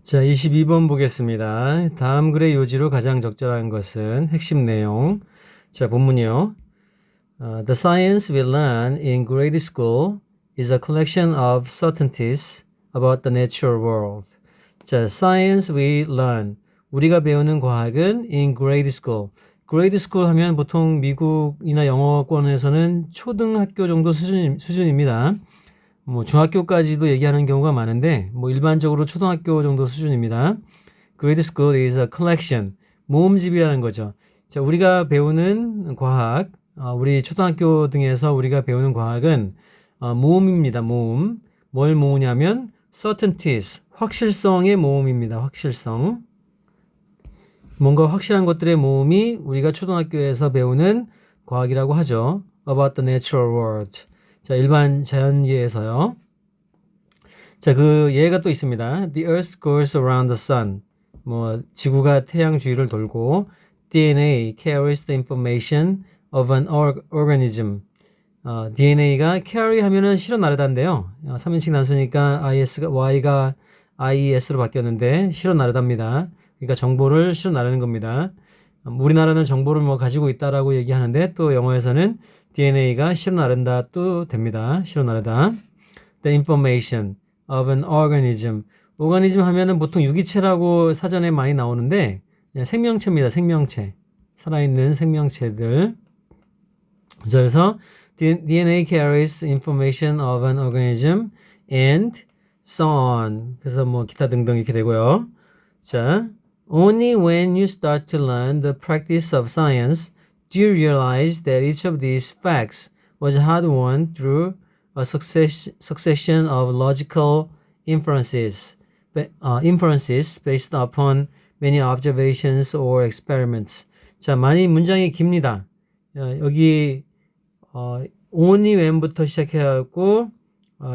자, 22번 보겠습니다. 다음 글의 요지로 가장 적절한 것은 핵심 내용. 자, 본문이요. The science we learn in grade school is a collection of certainties about the natural world. 자, science we learn. 우리가 배우는 과학은 in grade school. grade school 하면 보통 미국이나 영어권에서는 초등학교 정도 수준입니다. 뭐 중학교까지도 얘기하는 경우가 많은데 뭐 일반적으로 초등학교 정도 수준입니다. Grade school is a collection. 모음집이라는 거죠. 자, 우리가 배우는 과학, 우리 초등학교 등에서 우리가 배우는 과학은 모음입니다. 모음. 뭘 모으냐면 certainties, 확실성의 모음입니다. 확실성. 뭔가 확실한 것들의 모음이 우리가 초등학교에서 배우는 과학이라고 하죠. About the natural world. 자, 일반 자연계에서요. 자, 그 예가 또 있습니다. The Earth goes around the sun. 뭐 지구가 태양 주위를 돌고 DNA carries the information of an organism. DNA가 carry 하면은 실어 나르다인데요. 3인칭 단수니까 Y가 IES로 바뀌었는데 실어 나르답니다. 그러니까 정보를 실어 나르는 겁니다. 우리나라는 정보를 뭐 가지고 있다라고 얘기하는데 또 영어에서는 DNA가 실어 나른다 또 됩니다. 실어 나르다. The information of an organism. 오가니즘 하면은 보통 유기체라고 사전에 많이 나오는데 생명체입니다. 생명체. 살아있는 생명체들. 그래서 DNA carries information of an organism and so on. 그래서 뭐 기타 등등 이렇게 되고요. 자, only when you start to learn the practice of science do you realize that each of these facts was hard-won through a succession of logical inferences based upon many observations or experiments. 자, 많이 문장이 깁니다. 여기 only when부터 시작해갖고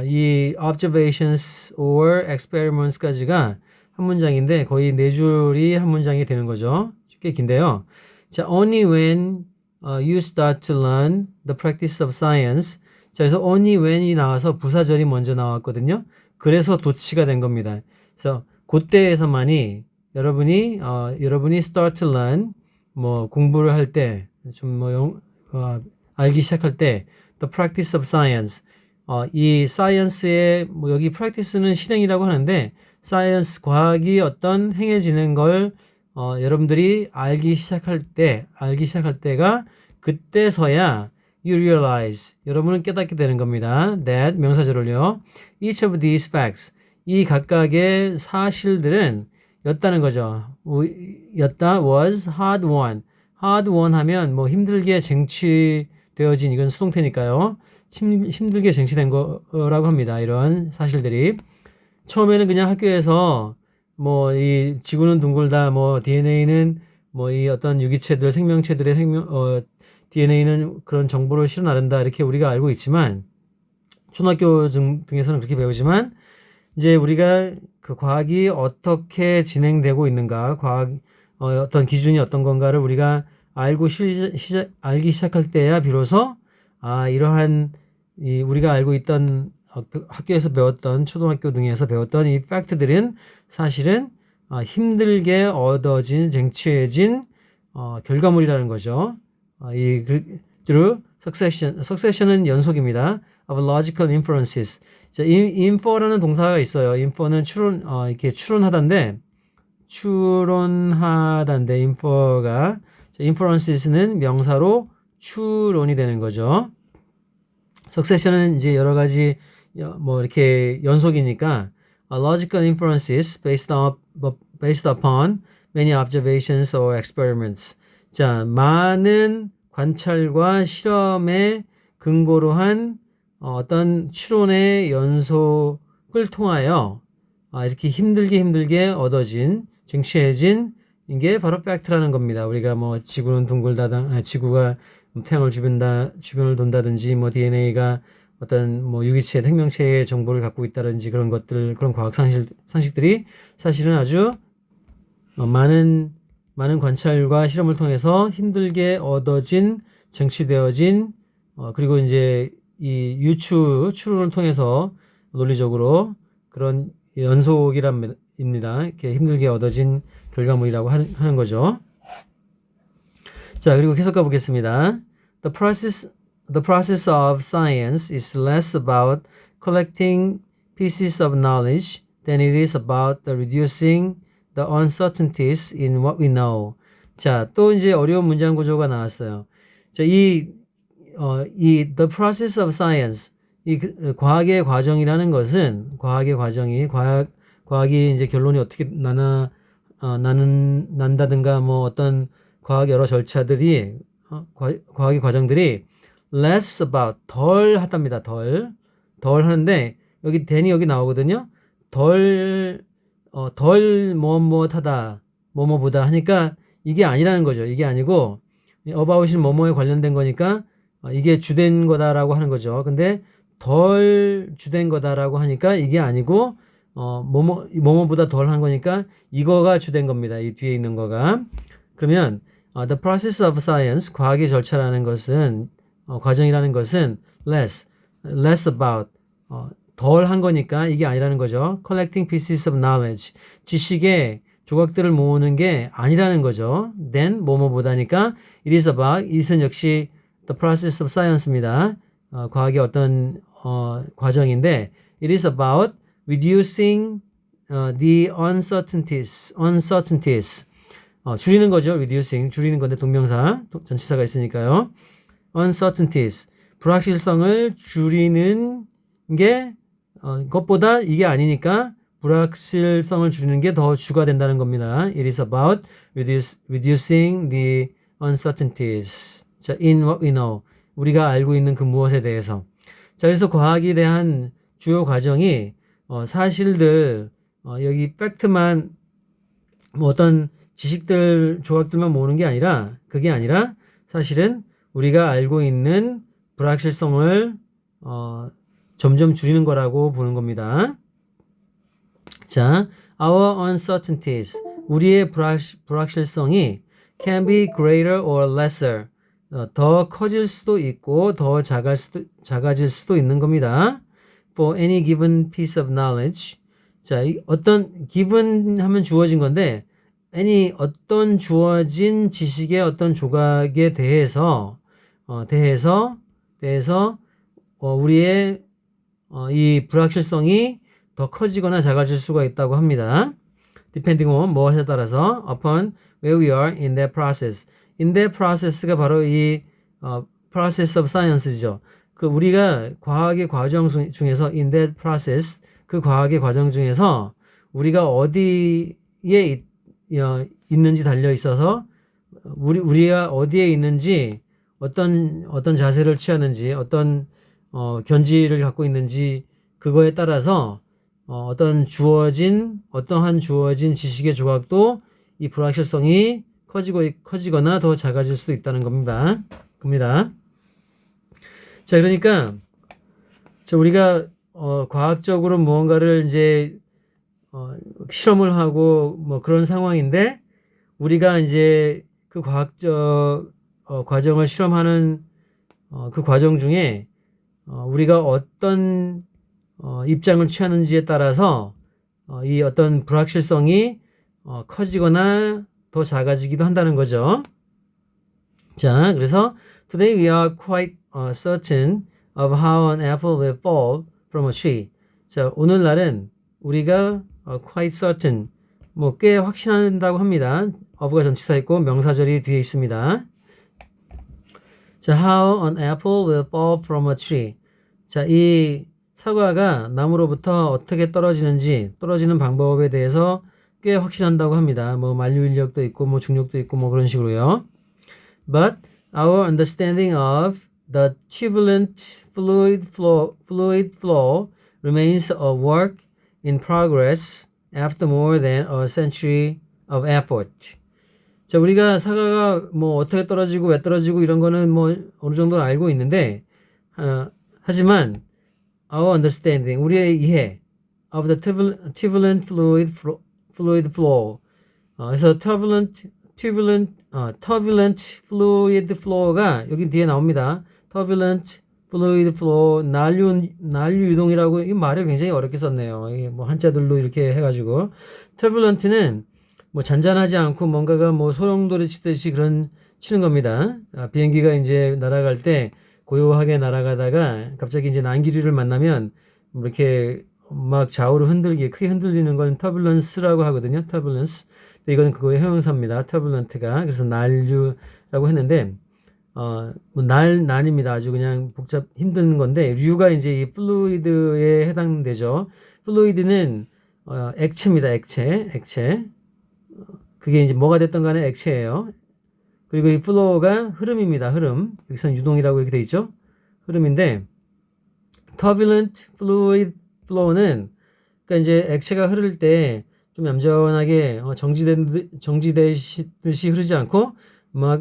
이 observations or experiments까지가 한 문장인데 거의 네 줄이 한 문장이 되는 거죠. 꽤 긴데요. 자, only when you start to learn the practice of science. 자, 그래서 only when이 나와서 부사절이 먼저 나왔거든요. 그래서 도치가 된 겁니다. 그래서 그때에서만이 여러분이 start to learn 뭐 공부를 할 때 좀 뭐 알기 시작할 때 the practice of science 이 science의 뭐 여기 practice는 실행이라고 하는데 science 과학이 어떤 행해지는 걸 여러분들이 알기 시작할 때가 그때서야 you realize 여러분은 깨닫게 되는 겁니다. that 명사절을요. each of these facts 이 각각의 사실들은 였다는 거죠. 였다 was hard won. hard won 하면 뭐 힘들게 쟁취되어진 이건 수동태니까요. 힘들게 쟁취된 거라고 합니다. 이런 사실들이 처음에는 그냥 학교에서 뭐 이 지구는 둥글다, 뭐 DNA는 뭐 이 어떤 유기체들, 생명체들의 DNA는 그런 정보를 실어 나른다 이렇게 우리가 알고 있지만 초등학교 등에서는 그렇게 배우지만 이제 우리가 그 과학이 어떻게 진행되고 있는가, 과학 어떤 기준이 어떤 건가를 우리가 알기 시작할 때야 비로소 이러한 우리가 알고 있던 학교에서 배웠던 초등학교 등에서 배웠던 이 팩트들은 사실은 힘들게 얻어진 쟁취해진 결과물이라는 거죠. through succession은 연속입니다. of logical inferences. 자, infer라는 동사가 있어요. infer는 이렇게 추론하다인데 infer가 inferences는 명사로 추론이 되는 거죠. succession은 이제 여러 가지 뭐 이렇게 연속이니까 logical inferences based upon many observations or experiments. 자, 많은 관찰과 실험에 근거로 한 어떤 추론의 연속을 통하여 이렇게 힘들게 얻어진 쟁취해진 이게 바로 팩트라는 겁니다. 우리가 뭐 지구는 둥글다, 지구가 태양을 주변을 돈다든지 뭐 DNA가 어떤 뭐 유기체, 생명체의 정보를 갖고 있다든지 그런 것들, 그런 과학 상식들이 사실은 아주 많은 관찰과 실험을 통해서 힘들게 얻어진, 쟁취되어진 그리고 이제 이 추론을 통해서 논리적으로 그런 결과물입니다. 이렇게 힘들게 얻어진 결과물이라고 하는 거죠. 자, 그리고 계속 가보겠습니다. The process of science is less about collecting pieces of knowledge than it is about the reducing the uncertainties in what we know. 자, 또 이제 어려운 문장 구조가 나왔어요. 자, 이 the process of science, 과학의 과정이라는 것은, 과학이 이제 결론이 어떻게 난다든가, 뭐 어떤 과학 여러 절차들이, 과학의 과정들이 less about, 덜 하답니다. 덜 하는데, 여기 than이 여기 나오거든요. 덜 뭐뭐하다, 뭐뭐보다 하니까 이게 아니라는 거죠. 이게 아니고, about이 뭐뭐에 관련된 거니까, 이게 주된 거다라고 하는 거죠. 근데 덜 주된 거다라고 하니까 이게 아니고, 뭐뭐보다 덜 한 거니까 이거가 주된 겁니다. 이 뒤에 있는 거가. 그러면, the process of science, 과학의 절차라는 것은, 과정이라는 것은 less about, 덜 한 거니까 이게 아니라는 거죠. collecting pieces of knowledge, 지식의 조각들을 모으는 게 아니라는 거죠. then, 뭐뭐보다니까 it is about, it은 역시 the process of science입니다. 과학의 어떤 과정인데 it is about reducing the uncertainties. 줄이는 거죠. reducing, 줄이는 건데 동명사, 전치사가 있으니까요. uncertainties, 불확실성을 줄이는 게 것보다 이게 아니니까 불확실성을 줄이는 게 더 주가 된다는 겁니다. It is about reducing the uncertainties. 자, in what we know. 우리가 알고 있는 그 무엇에 대해서. 자, 그래서 과학에 대한 주요 과정이 사실들, 여기 팩트만, 뭐 어떤 지식들, 조각들만 모으는 게 아니라, 그게 아니라 사실은 우리가 알고 있는 불확실성을 점점 줄이는 거라고 보는 겁니다. 자, our uncertainties, 우리의 불확실성이 can be greater or lesser, 더 커질 수도 있고 더 작아질 수도 있는 겁니다. For any given piece of knowledge. 자, 어떤 given 하면 주어진 건데 any 어떤 주어진 지식의 어떤 조각에 대해서 우리의 이 불확실성이 더 커지거나 작아질 수가 있다고 합니다. Depending on 무엇에 따라서 upon where we are in that process. in that process가 바로 이 process of science죠. 그 우리가 과학의 과정 중에서 in that process, 그 과학의 과정 중에서 우리가 어디에 있는지 달려 있어서 우리가 어디에 있는지 어떤 자세를 취하는지 어떤 견지를 갖고 있는지 그거에 따라서 어떠한 주어진 지식의 조각도 이 불확실성이 커지거나 더 작아질 수도 있다는 겁니다. 자, 그러니까 우리가 과학적으로 무언가를 이제 실험을 하고 뭐 그런 상황인데 우리가 이제 그 과학적 과정을 실험하는 그 과정 중에 우리가 어떤 입장을 취하는지에 따라서 이 어떤 불확실성이 커지거나 더 작아지기도 한다는 거죠. 자, 그래서 today we are quite certain of how an apple will fall from a tree. 자, 오늘날은 우리가 quite certain, 뭐 꽤 확신한다고 합니다. of가 전치사 있고 명사절이 뒤에 있습니다. 자, how an apple will fall from a tree. 자, 이 사과가 나무로부터 어떻게 떨어지는 방법에 대해서 꽤 확신한다고 합니다. 뭐 만유인력도 있고 뭐 중력도 있고 뭐 그런 식으로요. But our understanding of the turbulent fluid flow remains a work in progress after more than a century of effort. 자, 우리가 사과가 뭐 어떻게 떨어지고 왜 떨어지고 이런 거는 뭐 어느 정도 알고 있는데 하지만 our understanding, 우리의 이해 of the turbulent fluid flow. 그래서 turbulent fluid flow가 여기 뒤에 나옵니다. turbulent fluid flow, 난류 유동이라고 이 말을 굉장히 어렵게 썼네요. 이게 뭐 한자들로 이렇게 해가지고 turbulent는 뭐 잔잔하지 않고 뭔가가 뭐 소용돌이 치듯이 그런 치는 겁니다. 비행기가 이제 날아갈 때 고요하게 날아가다가 갑자기 이제 난기류를 만나면 뭐 이렇게 막 좌우로 흔들기 크게 흔들리는 건 turbulence라고 하거든요. turbulence. 근데 이거는 그거의 형용사입니다. turbulent가. 그래서 난류라고 했는데 뭐 난입니다. 아주 그냥 힘든 건데, 류가 이제 이 플루이드에 해당되죠. 플루이드는, 액체입니다. 액체. 그게 이제 뭐가 됐던 간에 액체예요. 그리고 이 플로우가 흐름입니다. 흐름. 여기서는 유동이라고 이렇게 돼 있죠. 흐름인데, turbulent fluid flow는, 그러니까 이제 액체가 흐를 때 좀 얌전하게 정지되듯이 흐르지 않고 막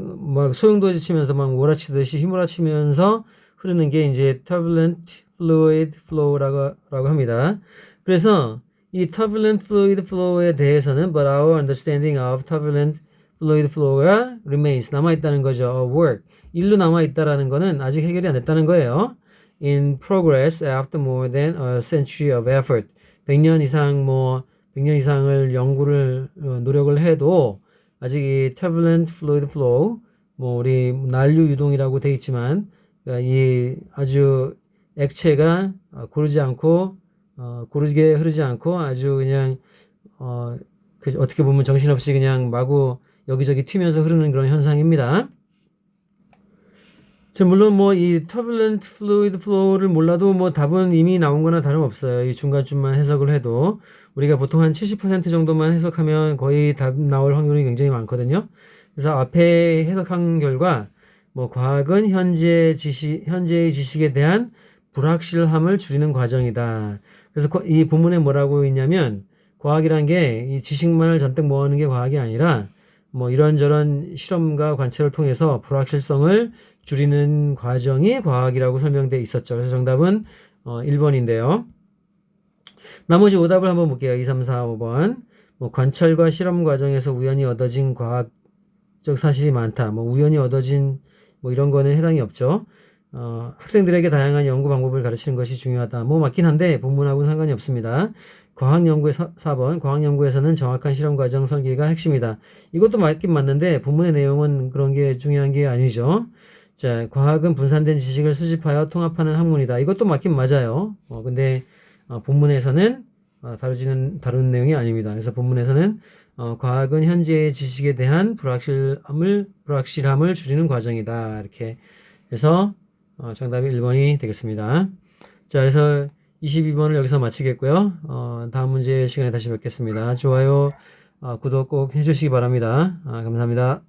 소용돌이 치면서 막 몰아치듯이 휘몰아치면서 흐르는 게 이제 turbulent fluid flow라고 합니다. 그래서 이 turbulent fluid flow에 대해서는 but our understanding of turbulent fluid flow가 remains 남아있다는 거죠. work 일로 남아있다라는 거는 아직 해결이 안 됐다는 거예요. in progress after more than a century of effort 100년 이상을 노력을 해도 아직 이 turbulent fluid flow, 뭐 우리 난류 유동이라고 돼 있지만 이 아주 액체가 고르게 흐르지 않고 아주 그냥 어떻게 보면 정신없이 그냥 마구 여기저기 튀면서 흐르는 그런 현상입니다. 물론 뭐 이 turbulent fluid flow를 몰라도 뭐 답은 이미 나온 거나 다름없어요. 이 중간쯤만 해석을 해도 우리가 보통 한 70% 정도만 해석하면 거의 답 나올 확률이 굉장히 많거든요. 그래서 앞에 해석한 결과 뭐 과학은 현재의 지식에 대한 불확실함을 줄이는 과정이다. 그래서 이 본문에 뭐라고 있냐면 과학이란 게 이 지식만을 잔뜩 모으는 게 과학이 아니라 뭐 이런저런 실험과 관찰을 통해서 불확실성을 줄이는 과정이 과학이라고 설명되어 있었죠. 그래서 정답은 1번인데요. 나머지 오답을 한번 볼게요. 2, 3, 4, 5번. 뭐 관찰과 실험 과정에서 우연히 얻어진 과학적 사실이 많다. 뭐 우연히 얻어진 뭐 이런 거는 해당이 없죠. 학생들에게 다양한 연구 방법을 가르치는 것이 중요하다. 뭐 맞긴 한데 본문하고는 상관이 없습니다. 과학연구의 4번 과학연구에서는 정확한 실험 과정 설계가 핵심이다. 이것도 맞긴 맞는데 본문의 내용은 그런 게 중요한 게 아니죠. 자, 과학은 분산된 지식을 수집하여 통합하는 학문이다. 이것도 맞긴 맞아요. 근데 본문에서는 다루는 내용이 아닙니다. 그래서 본문에서는 과학은 현재의 지식에 대한 불확실함을 줄이는 과정이다. 이렇게 해서 정답이 1번이 되겠습니다. 자, 그래서 22번을 여기서 마치겠고요. 다음 문제 시간에 다시 뵙겠습니다. 좋아요, 구독 꼭 해주시기 바랍니다. 감사합니다.